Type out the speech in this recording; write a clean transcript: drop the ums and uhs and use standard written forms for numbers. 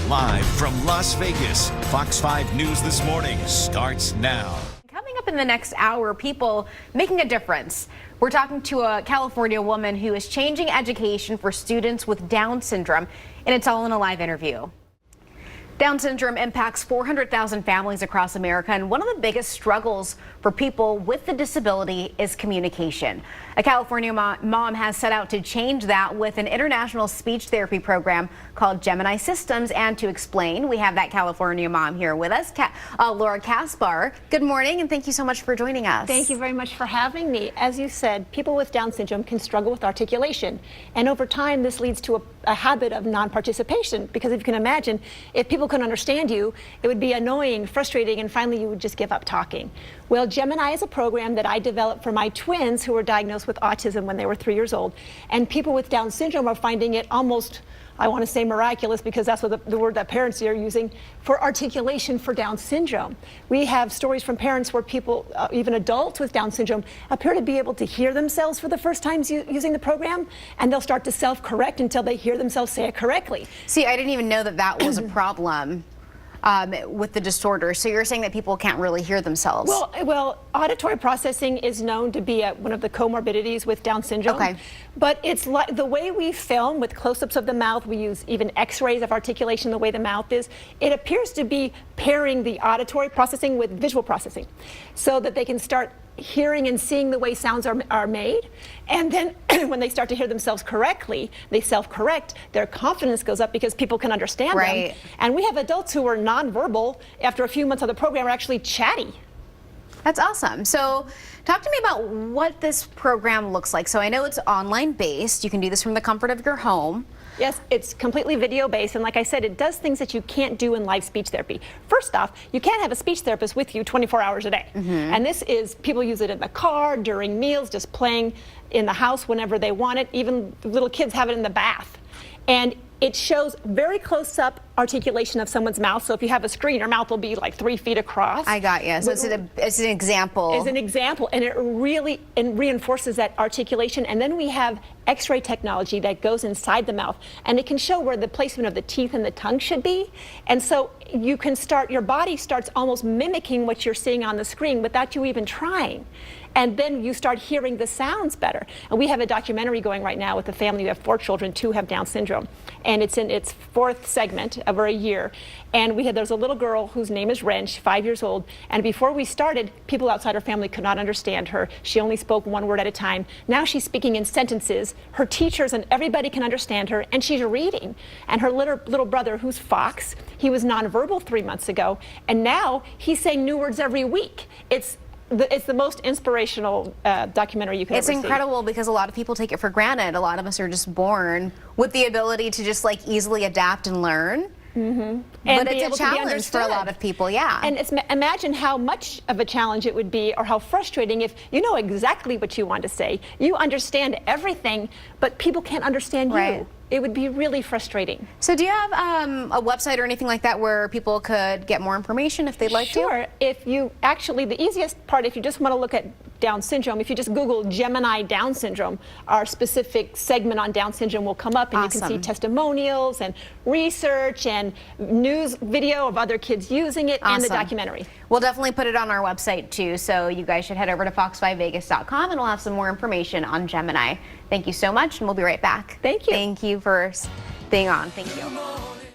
Live from Las Vegas, Fox 5 News This Morning starts now. Coming up in the next hour, people making a difference. We're talking to a California woman who is changing education for students with Down syndrome, and it's all in a live interview. Down syndrome impacts 400,000 families across America, and one of the biggest struggles for people with the disability is communication. A California mom has set out to change that with an international speech therapy program called Gemiini Systems. And to explain, we have that California mom here with us, Laura Kasbar. Good morning, and thank you so much for joining us. Thank you very much for having me. As you said, people with Down syndrome can struggle with articulation, and over time this leads to a habit of non-participation, because if you can imagine, if people couldn't understand you, it would be annoying, frustrating, and finally you would just give up talking. Well, Gemiini is a program that I developed for my twins who were diagnosed with autism when they were 3 years old, and people with Down syndrome are finding it almost, I want to say miraculous, because that's what the word that parents are using, for articulation for Down syndrome. We have stories from parents where people, even adults with Down syndrome, appear to be able to hear themselves for the first time using the program, and they'll start to self-correct until they hear themselves say it correctly. See, I didn't even know that that was a problem with the disorder. So you're saying that people can't really hear themselves? Well, auditory processing is known to be one of the comorbidities with Down syndrome. Okay. But it's like the way we film with close-ups of the mouth, we use even x-rays of articulation the way the mouth is. It appears to be pairing the auditory processing with visual processing so that they can start hearing and seeing the way sounds are made. And then when they start to hear themselves correctly, they self-correct, their confidence goes up because people can understand them. And we have adults who are nonverbal, after a few months of the program, are actually chatty. That's awesome. So talk to me about what this program looks like. So I know it's online based. You can do this from the comfort of your home. Yes, it's completely video based, and like I said, it does things that you can't do in live speech therapy. First off, you can't have a speech therapist with you 24 hours a day. And this is, people use it in the car, during meals, just playing in the house whenever they want it. Even little kids have it in the bath. And it shows very close-up articulation of someone's mouth. So if you have a screen, your mouth will be like 3 feet across. I got you. So it's an example. It's an example, and it really reinforces that articulation. And then we have X-ray technology that goes inside the mouth, and it can show where the placement of the teeth and the tongue should be. And so you can start, your body starts almost mimicking what you're seeing on the screen without you even trying. And then you start hearing the sounds better. And we have a documentary going right now with a family. We have 4 children, 2 have Down syndrome. And it's in its 4th segment over a year. And there's a little girl whose name is Ren, she's 5 years old. And before we started, people outside her family could not understand her. She only spoke 1 word at a time. Now she's speaking in sentences. Her teachers and everybody can understand her, and she's reading. And her little brother, who's Fox, he was nonverbal 3 months ago, and now he's saying new words every week. It's the most inspirational documentary you can ever see. It's incredible because a lot of people take it for granted. A lot of us are just born with the ability to just like easily adapt and learn. But it's a challenge for a lot of people, yeah. And imagine how much of a challenge it would be, or how frustrating if you know exactly what you want to say. You understand everything, but people can't understand you. It would be really frustrating. So do you have a website or anything like that where people could get more information if they'd like to? Sure. If you actually, the easiest part, if you just want to look at Down syndrome, if you just Google Gemiini Down syndrome, our specific segment on Down syndrome will come up, and you can see testimonials and research and news video of other kids using it, and the documentary. We'll definitely put it on our website too, so you guys should head over to fox5vegas.com and we'll have some more information on Gemiini. Thank you so much, and we'll be right back. Thank you. Thank you for being on. Thank you.